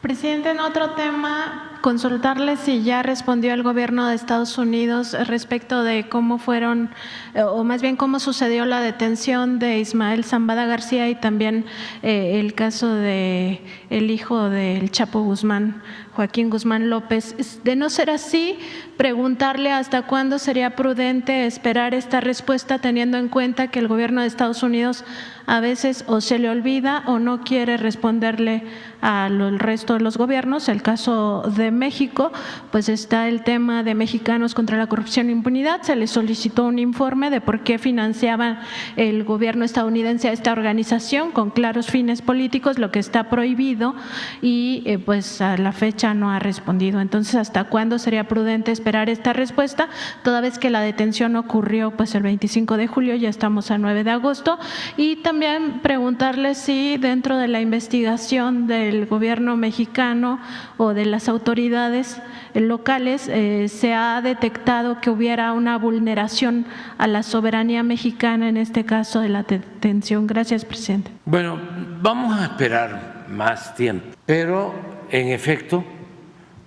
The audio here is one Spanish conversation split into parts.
Presidente, en otro tema, consultarle si ya respondió el gobierno de Estados Unidos respecto de cómo fueron, o más bien cómo sucedió la detención de Ismael Zambada García y también el caso de el hijo del Chapo Guzmán, Joaquín Guzmán López. De no ser así, preguntarle hasta cuándo sería prudente esperar esta respuesta, teniendo en cuenta que el gobierno de Estados Unidos a veces o se le olvida o no quiere responderle al resto de los gobiernos. El caso de México, pues está el tema de Mexicanos contra la Corrupción e Impunidad. Se le solicitó un informe de por qué financiaba el gobierno estadounidense a esta organización con claros fines políticos, lo que está prohibido, y pues a la fecha no ha respondido. Entonces, ¿hasta cuándo sería prudente esperar esta respuesta? Toda vez que la detención ocurrió pues el 25 de julio, ya estamos a 9 de agosto, y también preguntarle si dentro de la investigación del gobierno mexicano o de las autoridades locales se ha detectado que hubiera una vulneración a la soberanía mexicana, en este caso de la detención. Gracias, presidente. Bueno, vamos a esperar más tiempo, pero en efecto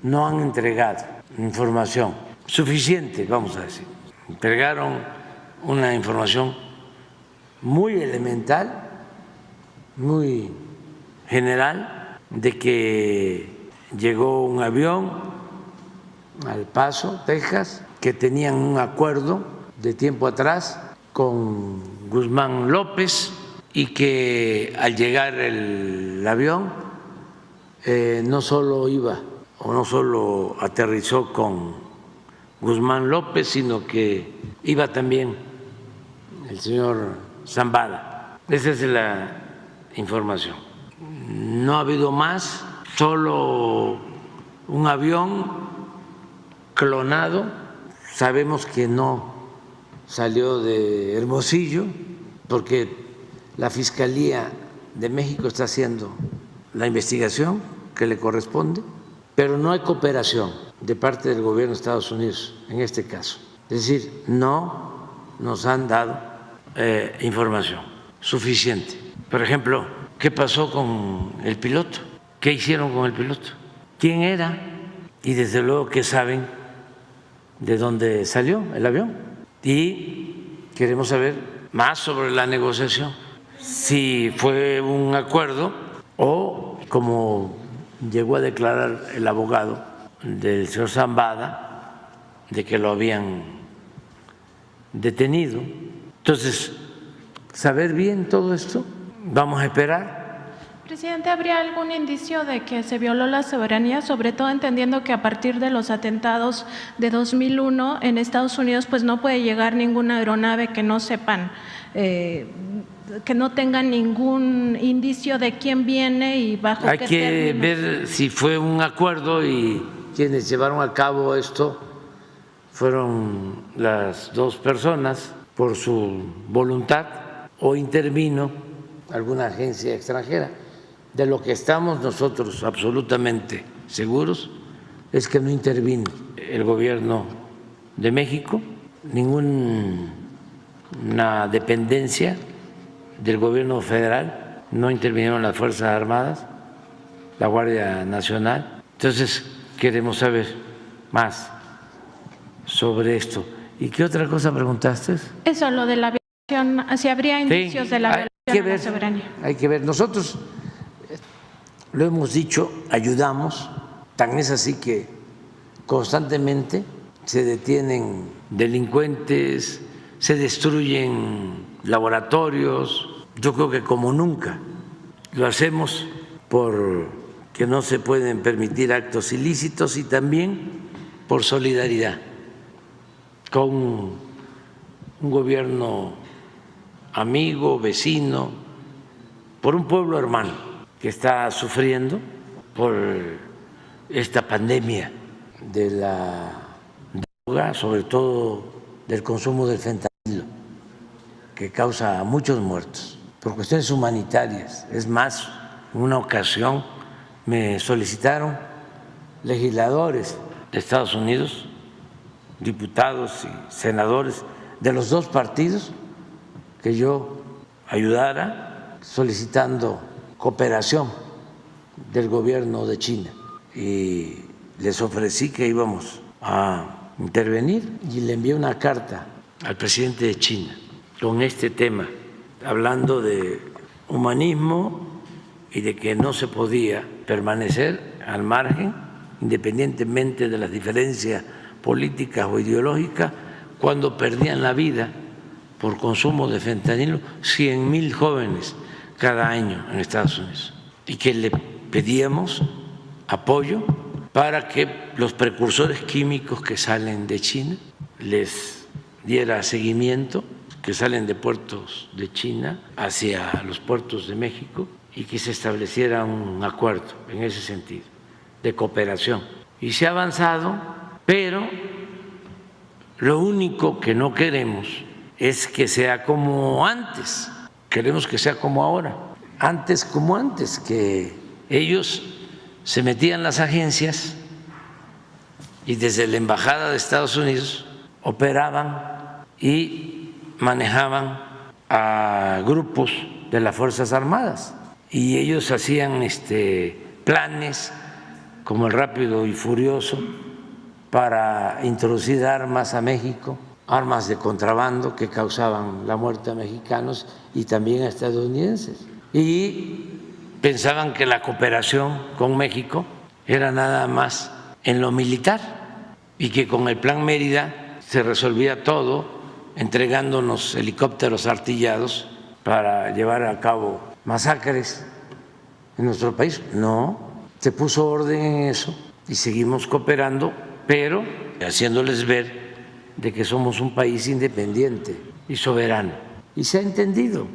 no han entregado información suficiente, vamos a decir. Entregaron una información muy elemental, muy general, de que llegó un avión al Paso, Texas, que tenían un acuerdo de tiempo atrás con Guzmán López y que al llegar el avión no solo iba o no solo aterrizó con Guzmán López, sino que iba también el señor Zambada. Esa es la información. No ha habido más, solo un avión clonado. Sabemos que no salió de Hermosillo porque la Fiscalía de México está haciendo la investigación que le corresponde, pero no hay cooperación de parte del gobierno de Estados Unidos en este caso. Es decir, no nos han dado información suficiente. Por ejemplo, ¿qué pasó con el piloto? ¿Qué hicieron con el piloto? ¿Quién era? Y desde luego que saben de dónde salió el avión. Y queremos saber más sobre la negociación, si fue un acuerdo o, como llegó a declarar el abogado del señor Zambada, de que lo habían detenido. Entonces, saber bien todo esto, vamos a esperar. Presidente, ¿habría algún indicio de que se violó la soberanía, sobre todo entendiendo que a partir de los atentados de 2001 en Estados Unidos pues no puede llegar ninguna aeronave que no sepan, que no tengan ningún indicio de quién viene y bajo qué términos? Hay que ver si fue un acuerdo y quienes llevaron a cabo esto fueron las dos personas por su voluntad o intervino alguna agencia extranjera. De lo que estamos nosotros absolutamente seguros es que no intervino el gobierno de México, ninguna dependencia del gobierno federal, no intervinieron las Fuerzas Armadas, la Guardia Nacional. Entonces queremos saber más sobre esto. ¿Y qué otra cosa preguntaste? Eso, lo de la violación, si habría indicios de la violación a la soberanía. Hay que ver, nosotros lo hemos dicho, ayudamos, tan es así que constantemente se detienen delincuentes, se destruyen laboratorios. Yo creo que como nunca lo hacemos porque no se pueden permitir actos ilícitos y también por solidaridad con un gobierno amigo, vecino, por un pueblo hermano que está sufriendo por esta pandemia de la droga, sobre todo del consumo del fentanilo, que causa muchos muertos por cuestiones humanitarias. Es más, en una ocasión me solicitaron legisladores de Estados Unidos, diputados y senadores de los dos partidos, que yo ayudara solicitando cooperación del gobierno de China y les ofrecí que íbamos a intervenir y le envié una carta al presidente de China con este tema, hablando de humanismo y de que no se podía permanecer al margen, independientemente de las diferencias políticas o ideológicas, cuando perdían la vida por consumo de fentanilo 100.000 jóvenes cada año en Estados Unidos, y que le pedíamos apoyo para que los precursores químicos que salen de China les diera seguimiento, que salen de puertos de China hacia los puertos de México, y que se estableciera un acuerdo en ese sentido de cooperación. Y se ha avanzado, pero lo único que no queremos es que sea como antes, queremos que sea como ahora, antes como antes, que ellos se metían las agencias y desde la Embajada de Estados Unidos operaban y manejaban a grupos de las Fuerzas Armadas, y ellos hacían planes como el Rápido y Furioso para introducir armas a México, armas de contrabando que causaban la muerte a mexicanos y también a estadounidenses. Y pensaban que la cooperación con México era nada más en lo militar y que con el Plan Mérida se resolvía todo entregándonos helicópteros artillados para llevar a cabo masacres en nuestro país. No, se puso orden en eso y seguimos cooperando, pero haciéndoles ver de que somos un país independiente y soberano. Y se ha entendido.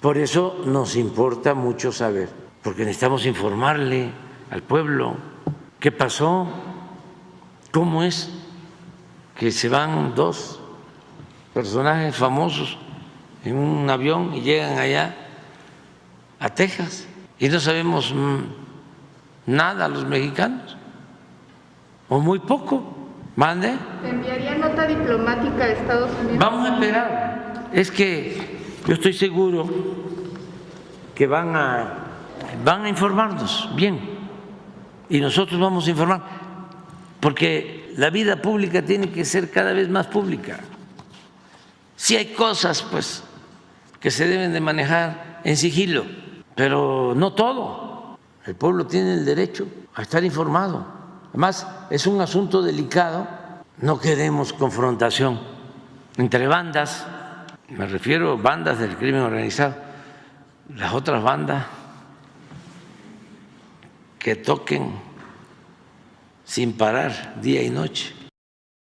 Por eso nos importa mucho saber, porque necesitamos informarle al pueblo qué pasó, cómo es que se van dos personajes famosos en un avión y llegan allá a Texas y no sabemos nada los mexicanos, o muy poco. ¿Mande? ¿Te enviaría nota diplomática a Estados Unidos? Vamos a esperar. Es que yo estoy seguro que van a informarnos bien, y nosotros vamos a informar, porque la vida pública tiene que ser cada vez más pública. Sí hay cosas, pues, que se deben de manejar en sigilo, pero no todo. El pueblo tiene el derecho a estar informado. Además, es un asunto delicado, no queremos confrontación entre bandas, me refiero a bandas del crimen organizado, las otras bandas que toquen sin parar día y noche